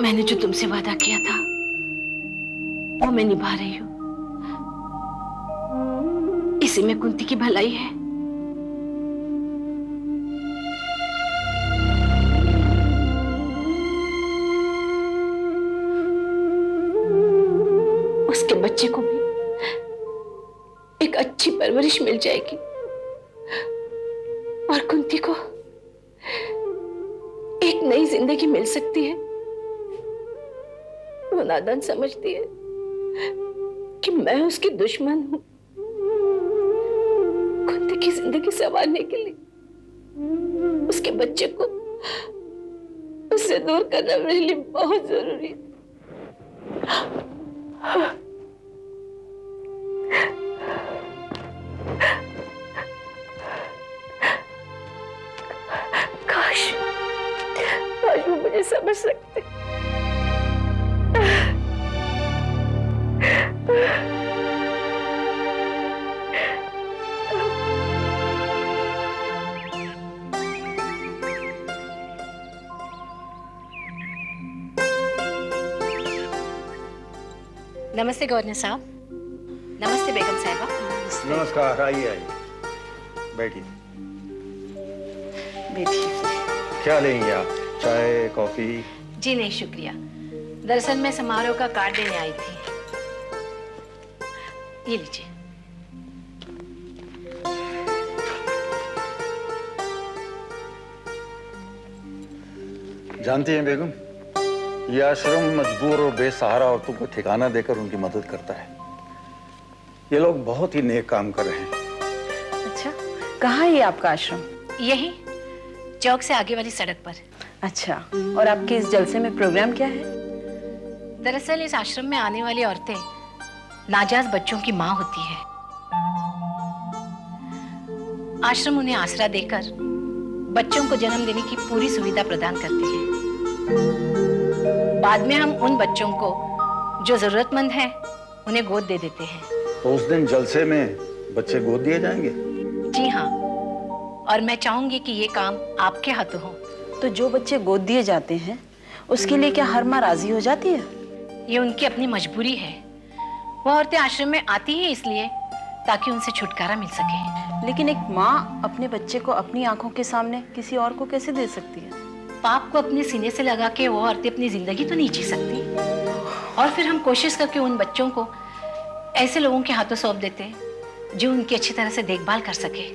मैंने जो तुमसे वादा किया था वो मैं निभा रही हूँ। इसी में कुंती की भलाई है। उसके बच्चे को भी एक अच्छी परवरिश मिल जाएगी और कुंती को एक नई जिंदगी मिल सकती है। वो नादान समझती है कि मैं उसकी दुश्मन हूं। कुंती की जिंदगी संवारने के लिए उसके बच्चे को उससे दूर करना मेरे लिए बहुत जरूरी है। काश वो मुझे समझ सकते। नमस्ते गवर्नर साहब। नमस्ते बेगम साहिबा। नमस्कार। आइए आइए, बैठिए। क्या लेंगे आप? चाय, कॉफी? जी नहीं शुक्रिया। दरअसल मैं समारोह का कार्ड देने आई थी। ये लीजिए। जानती हैं बेगम, यह आश्रम मजबूर और बेसहारा औरतों को ठिकाना देकर उनकी मदद करता है। ये लोग बहुत ही नेक काम कर रहे हैं। अच्छा, कहाँ है ये आपका आश्रम? यही चौक से आगे वाली सड़क पर। अच्छा, और आपके इस जलसे में प्रोग्राम क्या है? दरअसल इस आश्रम में आने वाली औरतें नाजायज बच्चों की माँ होती है। आश्रम उन्हें आसरा देकर बच्चों को जन्म देने की पूरी सुविधा प्रदान करती है। बाद में हम उन बच्चों को जो जरूरतमंद हैं उन्हें गोद दे देते हैं। तो उस दिन जलसे में बच्चे गोद दिए जाएंगे? जी हाँ, और मैं चाहूंगी कि ये काम आपके हाथों हो। तो जो बच्चे गोद दिए जाते हैं उसके लिए क्या हर माँ राजी हो जाती है? ये उनकी अपनी मजबूरी है। वो औरतें आश्रम में आती हैं इसलिए ताकि उनसे छुटकारा मिल सके। लेकिन एक माँ अपने बच्चे को अपनी आंखों के सामने किसी और को कैसे दे सकती है? पाप को अपने सीने से लगा के वो औरतें अपनी जिंदगी तो नहीं जी सकती। और फिर हम कोशिश करके उन बच्चों को ऐसे लोगों के हाथों सौंप देते हैं जो उनकी अच्छी तरह से देखभाल कर सके।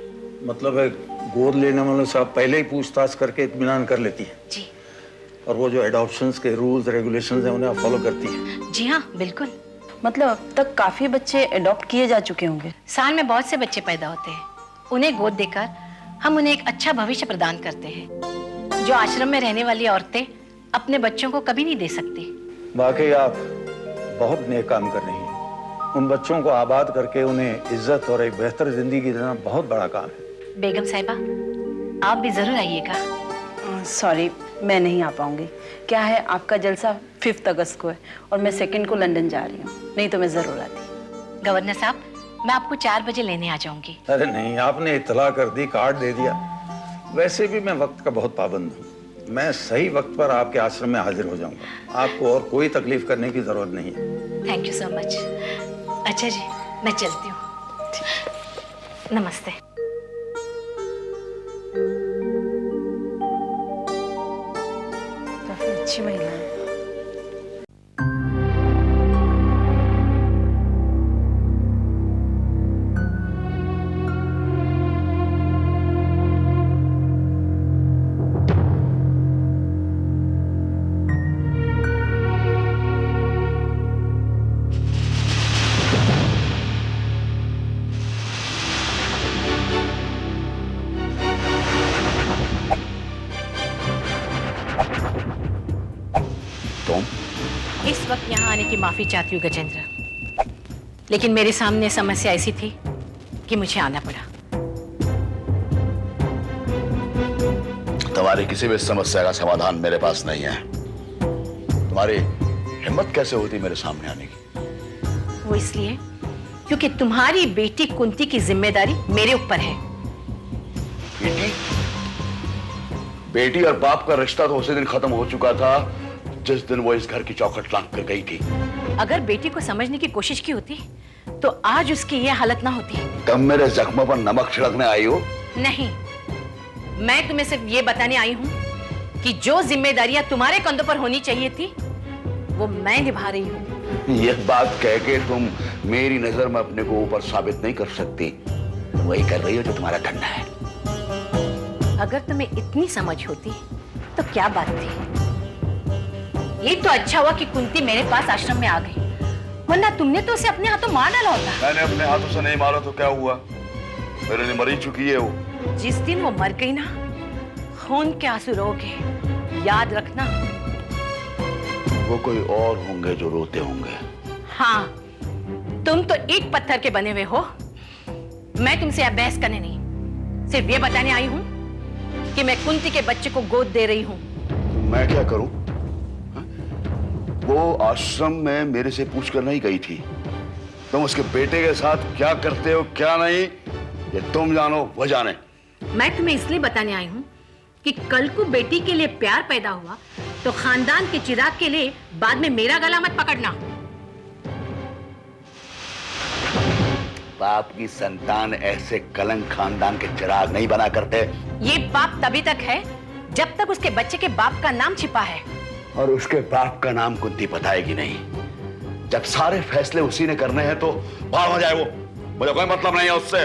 मतलब है गोद लेने वालों से आप पहले ही पूछताछ करके इत्मीनान कर लेती है? जी। और वो जो एडॉप्शंस के रूल्स रेगुलेशंस हैं उन्हें आप फॉलो करती है? जी हाँ, बिल्कुल। मतलब अब तक काफी बच्चे अडॉप्ट किए जा चुके होंगे? साल में बहुत से बच्चे पैदा होते हैं। उन्हें गोद देकर हम उन्हें एक अच्छा भविष्य प्रदान करते हैं जो आश्रम में रहने वाली औरतें अपने बच्चों को कभी नहीं दे सकती। वाकई आप बहुत नेक काम कर रही हैं। उन बच्चों को आबाद करके उन्हें इज्जत और एक बेहतर जिंदगी देना बहुत बड़ा काम है। बेगम साहिबा, आप भी जरूर आइएगा। सॉरी, मैं नहीं आ पाऊंगी। क्या है, आपका जलसा 5 अगस्त को है और मैं 2 को लंदन जा रही हूँ, नहीं तो मैं जरूर आती। गवर्नर साहब, मैं आपको 4 बजे लेने आ जाऊंगी। अरे नहीं, आपने इत्तला कर दी, कार्ड दे दिया। वैसे भी मैं वक्त का बहुत पाबंद हूँ। मैं सही वक्त पर आपके आश्रम में हाजिर हो जाऊंगा। आपको और कोई तकलीफ करने की जरूरत नहीं है। Thank you so much. अच्छा जी, मैं चलती हूँ। नमस्ते। काफी अच्छी महिला है। इस वक्त यहाँ आने की माफी चाहती हूँ गजेंद्र, लेकिन मेरे सामने समस्या ऐसी थी कि मुझे आना पड़ा। तुम्हारी किसी भी समस्या का समाधान मेरे पास नहीं है। तुम्हारी हिम्मत कैसे होती मेरे सामने आने की? वो इसलिए क्योंकि तुम्हारी बेटी कुंती की जिम्मेदारी मेरे ऊपर है। बेटी? बेटी और बाप का रिश्ता तो उसी दिन खत्म हो चुका था जिस दिन वो इस घर की चौखट लांघ कर गई थी। अगर बेटी को समझने की कोशिश की होती तो आज उसकी ये हालत ना होती। तब मेरे जख्मों पर नमक छिड़कने आई हो? नहीं, मैं तुम्हें सिर्फ ये बताने आई हूँ कि जो जिम्मेदारियां तुम्हारे कंधों पर होनी चाहिए थी वो मैं निभा रही हूँ। ये बात कह के तुम मेरी नजर में अपने को ऊपर साबित नहीं कर सकती। वही कर रही हो जो तुम्हारा करना है। अगर तुम्हें इतनी समझ होती तो क्या बात थी। ये तो अच्छा हुआ कि कुंती मेरे पास आश्रम में आ गई, वरना तुमने तो उसे अपने हाथों मार डाला होता। मैंने अपने हाथों से नहीं मारा तो क्या हुआ? मेरे लिए मरी चुकी है वो। जिस दिन वो मर गई ना, खून के आंसू रोगे, याद रखना। वो कोई और होंगे जो रोते होंगे। हाँ, तुम तो ईंट पत्थर के बने हुए हो। मैं तुमसे अब बहस करने नहीं, सिर्फ ये बताने आई हूँ कि मैं कुंती के बच्चे को गोद दे रही हूँ। मैं क्या करूं? वो आश्रम में मेरे से पूछ कर नहीं गई थी। तुम उसके बेटे के साथ क्या करते हो क्या नहीं, ये तुम जानो वो जाने। मैं तुम्हें इसलिए बताने आई हूँ कि कल को बेटी के लिए प्यार पैदा हुआ तो खानदान के चिराग के लिए बाद में मेरा गला मत पकड़ना। बाप की संतान ऐसे कलंक खानदान के चिराग नहीं बना करते। ये पाप तभी तक है जब तक उसके बच्चे के बाप का नाम छिपा है। और उसके बाप का नाम कुंती बताएगी नहीं। जब सारे फैसले उसी ने करने हैं तो बाहर हो जाए वो। मुझे कोई मतलब नहीं है उससे।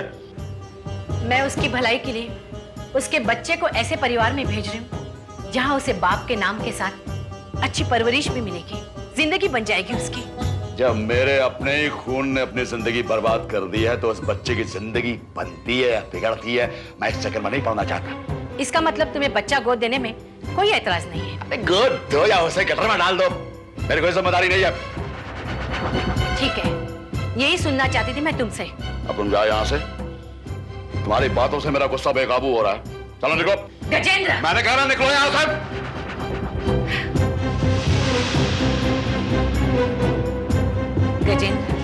मैं उसकी भलाई के लिए उसके बच्चे को ऐसे परिवार में भेज रही हूँ जहाँ उसे बाप के नाम के साथ अच्छी परवरिश भी मिलेगी, जिंदगी बन जाएगी उसकी। जब मेरे अपने ही खून ने अपनी जिंदगी बर्बाद कर दी है तो उस बच्चे की जिंदगी बनती है या बिगड़ती है, मैं इस चक्कर में नहीं पड़ना चाहता। इसका मतलब तुम्हें बच्चा गोद देने में कोई ऐतराज नहीं है? अरे गोद दो या उसे गटर में डाल दो, मेरी कोई जिम्मेदारी नहीं है। ठीक है, यही सुनना चाहती थी मैं तुमसे। अब तुम जाओ यहाँ से। तुम्हारी बातों से मेरा गुस्सा बेकाबू हो रहा है। चलो निकलो। गजेंद्र, मैंने कहा ना निकलो यहाँ से। गजेंद्र,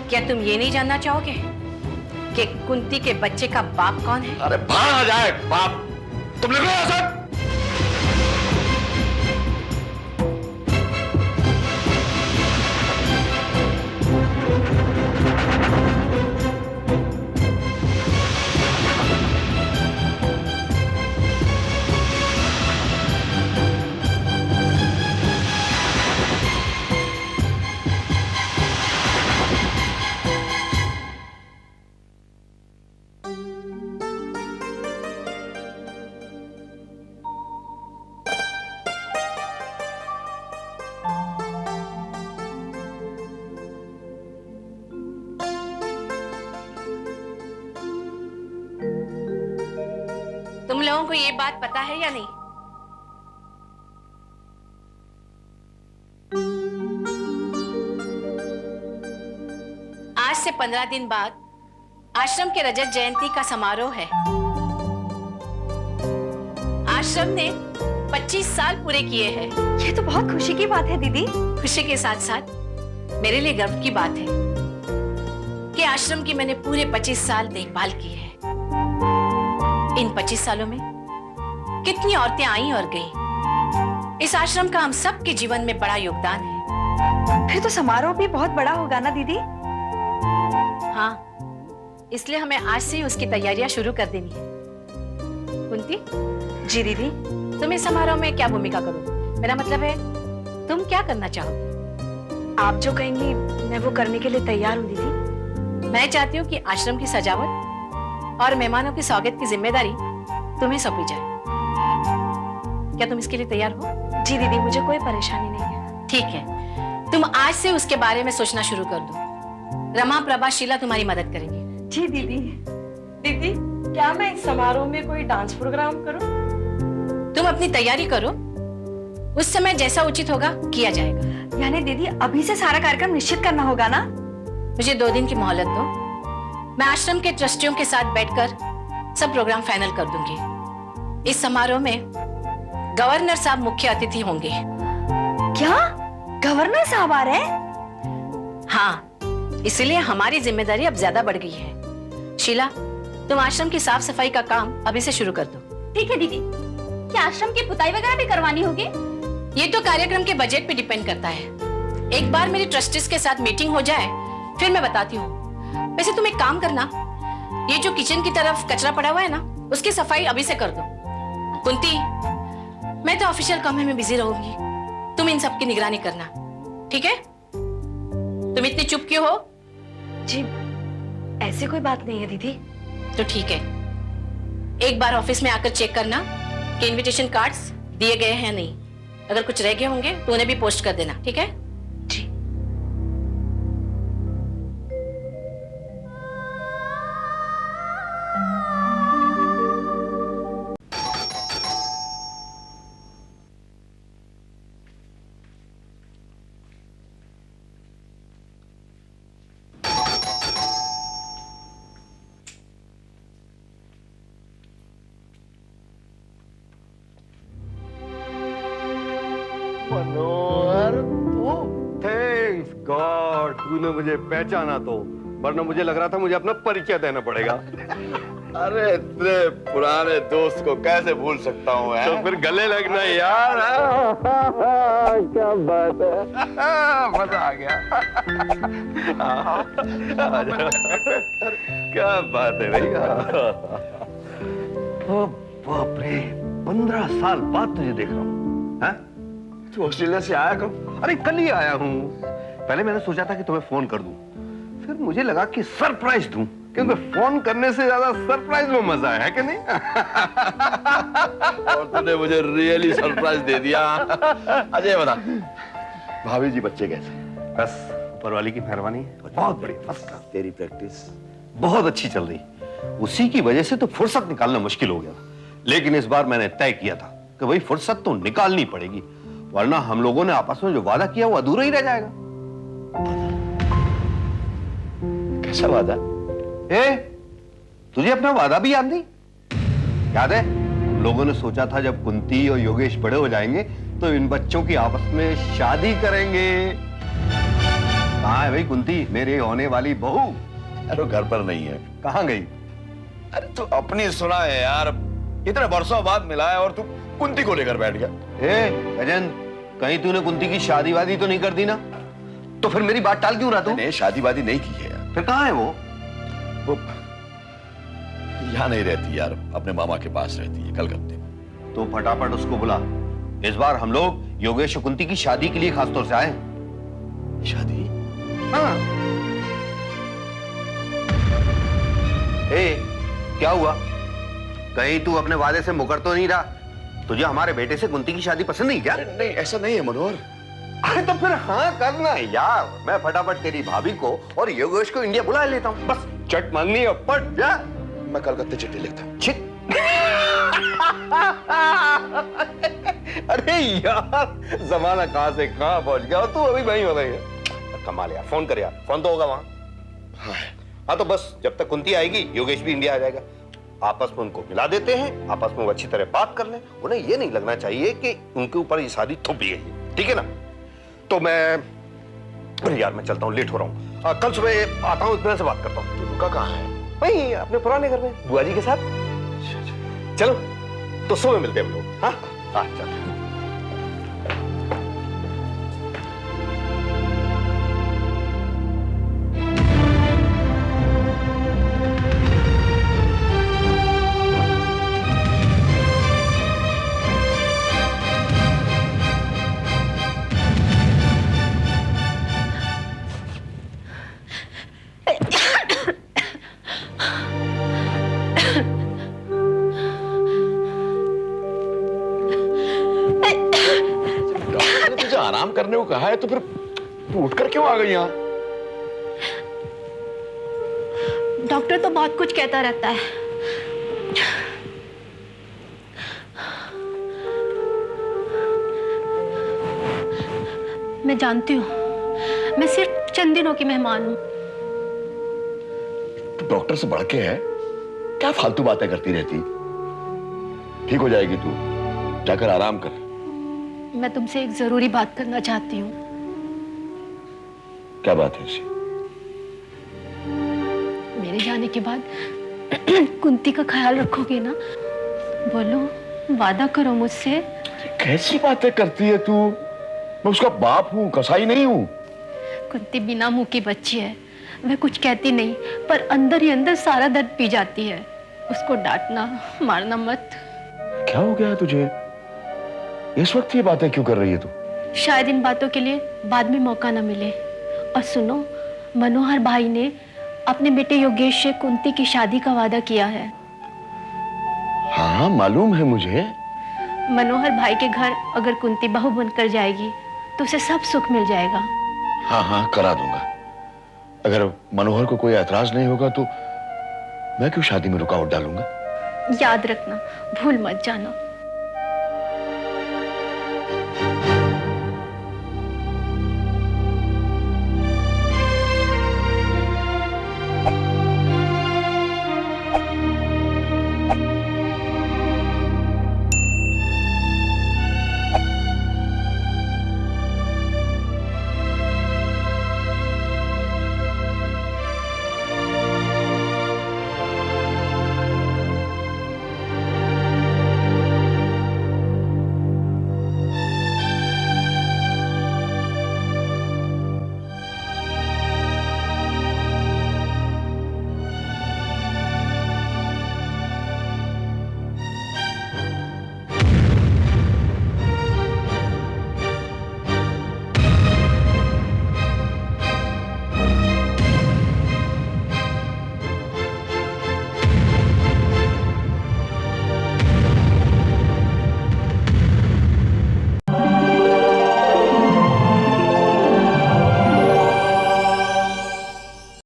क्या तुम ये नहीं जानना चाहोगे कि कुंती के बच्चे का बाप कौन है? अरे बाहर आ जाए बाप। तुम निकलो यहाँ से। तुम लोगों को ये बात पता है या नहीं? आज से 15 दिन बाद आश्रम के रजत जयंती का समारोह है। आश्रम ने 25 साल पूरे किए हैं। ये तो बहुत खुशी की बात है दीदी। खुशी के साथ साथ मेरे लिए गर्व की बात है कि आश्रम की मैंने पूरे 25 साल देखभाल की है। इन 25 सालों में कितनी औरतें आई और गईं। इस आश्रम का हम सबके जीवन में बड़ा योगदान है। फिर तो समारोह भी बहुत बड़ा होगा ना दीदी? हाँ, इसलिए हमें आज से ही उसकी तैयारियां शुरू कर देनी है। कुंती। जी दीदी। तुम इस समारोह में क्या भूमिका करोगे? मेरा मतलब है तुम क्या करना चाहोगे? आप जो कहेंगी मैं वो करने के लिए तैयार हूँ दीदी। मैं चाहती हूँ कि आश्रम की सजावट और मेहमानों की स्वागत की जिम्मेदारी तुम्हें सौंपी जाए। क्या तुम इसके लिए तैयार हो? जी दीदी, मुझे कोई परेशानी नहीं है। ठीक है, तुम आज से उसके बारे में सोचना शुरू कर दो। रमा, प्रभा, शीला तुम्हारी मदद करेंगी। जी दीदी। दीदी, क्या मैं इस समारोह में कोई डांस प्रोग्राम करूं? तुम अपनी तैयारी करो, उस समय जैसा उचित होगा किया जाएगा। यानी दीदी अभी से सारा कार्यक्रम निश्चित करना होगा ना? मुझे 2 दिन की मोहलत दो। मैं आश्रम के ट्रस्टियों के साथ बैठकर सब प्रोग्राम फाइनल कर दूंगी। इस समारोह में गवर्नर साहब मुख्य अतिथि होंगे। क्या गवर्नर साहब आ रहे हैं? हाँ, इसलिए हमारी जिम्मेदारी अब ज्यादा बढ़ गई है। शीला, तुम आश्रम की साफ सफाई का काम अभी से शुरू कर दो। ठीक है दीदी। क्या आश्रम की पुताई वगैरह भी करवानी होगी? ये तो कार्यक्रम के बजट पे डिपेंड करता है। एक बार मेरी ट्रस्टीज के साथ मीटिंग हो जाए फिर मैं बताती हूँ। वैसे तुम एक काम करना, ये जो किचन की तरफ कचरा पड़ा हुआ है ना, उसकी सफाई अभी से कर दो। कुंती, मैं तो ऑफिशियल कामों में बिजी रहूंगी, तुम इन सब की निगरानी करना, ठीक है? तुम इतनी चुप क्यों हो? जी ऐसी कोई बात नहीं है दीदी। तो ठीक है, एक बार ऑफिस में आकर चेक करना कि इनविटेशन कार्ड्स दिए गए हैं या नहीं। अगर कुछ रह गए होंगे तो उन्हें भी पोस्ट कर देना, ठीक है? जी। मनोहर, तू? थैंक्स गॉड तूने मुझे पहचाना तो, वरना मुझे लग रहा था मुझे अपना परिचय देना पड़ेगा। अरे इतने पुराने दोस्त को कैसे भूल सकता हूँ? तो फिर गले लगना यार। क्या बात है, मजा आ गया। क्या बात है भैया। ओ बाप रे, 15 साल बाद तुझे देख रहा हूँ। हाँ? तू ऑस्ट्रेलिया से आया कब? अरे कल ही आया हूँ। पहले मैंने सोचा था कि तुम्हें फोन कर दूं, फिर मुझे लगा कि सरप्राइज दूं, क्योंकि फोन करने से ज्यादा सरप्राइज में मजा है कि नहीं? और तूने मुझे रियली सरप्राइज दे दिया। अजय बता, भाभी जी बच्चे कैसे? बस ऊपर वाली की मेहरबानी है, बहुत बढ़िया, फर्स्ट क्लास। तेरी प्रैक्टिस बहुत अच्छी चल रही, उसी की वजह से तो फुर्सत निकालना मुश्किल हो गया, लेकिन इस बार मैंने तय किया था कि भाई फुर्सत तो निकालनी पड़ेगी, वरना हम लोगों ने आपस में जो वादा किया वो अधूरा ही रह जाएगा। कैसा वादा? तुझे अपना वादा भी याद नहीं? याद है हम लोगों ने सोचा था जब कुंती और योगेश बड़े हो जाएंगे तो इन बच्चों की आपस में शादी करेंगे। कहाँ है भाई कुंती, मेरी होने वाली बहू? अरे घर पर नहीं है। कहाँ गई? अरे तू अपनी सुना है यार, इतने वर्षों बाद मिला है और तू कुंती को लेकर बैठ गया। गजन, कहीं तूने कुंती की शादी वादी तो नहीं कर दी ना? तो फिर मेरी बात टाल क्यों रहा तू? मैंने शादी वादी नहीं की है यार। फिर कहाँ है वो यहाँ नहीं रहती यार, अपने मामा के पास रहती है कलकत्ते में। तो फटाफट उसको बुला। इस बार हम लोग योगेश और कुंती की शादी के लिए खासतौर से आए। शादी? हाँ। क्या हुआ? कहीं तू अपने वादे से मुकर तो नहीं रहा? तुझे हमारे बेटे से कुंती की शादी पसंद नहीं क्या? नहीं, ऐसा नहीं है मनोहर। अरे तो फिर हाँ करना यार। मैं फटाफट तेरी भाभी को और योगेश को इंडिया बुला लेता हूँ, बस चट मांगनी और पट जा। मैं कलकत्ते चिट्ठी लिखता हूँ। अरे यार, जमाना कहां से कहां पहुंच गया, तू अभी वहीं हो गई है। कमाल यार, फोन कर यार, फोन तो होगा वहां। हाँ तो बस जब तक कुंती आएगी योगेश भी इंडिया आ जाएगा, आपस में उनको मिला देते हैं, आपस में वो अच्छी तरह बात कर लें। उन्हें ये नहीं लगना चाहिए कि उनके ऊपर ये शादी थोपी गई है, ठीक है ना? तो मैं यार मैं चलता हूँ, लेट हो रहा हूँ। कल सुबह आता हूँ, इतना से बात करता हूँ। रुका कहाँ है? वही अपने पुराने घर में बुआ जी के साथ। चलो तो सुबह मिलते हैं हम लोग। हाँ हाँ चलो। आराम करने को कहा है तो फिर तू उठकर क्यों आ गई यहाँ? डॉक्टर तो बहुत कुछ कहता रहता है। मैं जानती हूँ, मैं सिर्फ चंद दिनों की मेहमान हूँ। तू डॉक्टर से बढ़ के है, क्या फालतू बातें करती रहती? ठीक हो जाएगी तू, जाकर आराम कर। मैं तुमसे एक जरूरी बात करना चाहती हूँ। क्या बात है ऐसी? मेरे जाने के बाद कुंती का ख्याल रखोगे ना? बोलो, वादा करो मुझसे। कैसी बातें करती है तू? मैं उसका बाप हूँ, कसाई नहीं हूँ। कुंती बिना मुंह की बच्ची है, वह कुछ कहती नहीं पर अंदर ही अंदर सारा दर्द पी जाती है। उसको डांटना मारना मत। क्या हो गया तुझे? इस वक्त ये बातें क्यों कर रही है तू? शायद इन बातों के लिए बाद में मौका न मिले। और सुनो, मनोहर भाई ने अपने बेटे योगेश से कुंती की शादी का वादा किया है। हाँ मालूम है मुझे। मनोहर भाई के घर अगर कुंती बहू बनकर जाएगी तो उसे सब सुख मिल जाएगा। हाँ हाँ करा दूंगा। अगर मनोहर को कोई ऐतराज नहीं होगा तो मैं क्यों शादी में रुकावट डालूंगा। याद रखना, भूल मत जाना।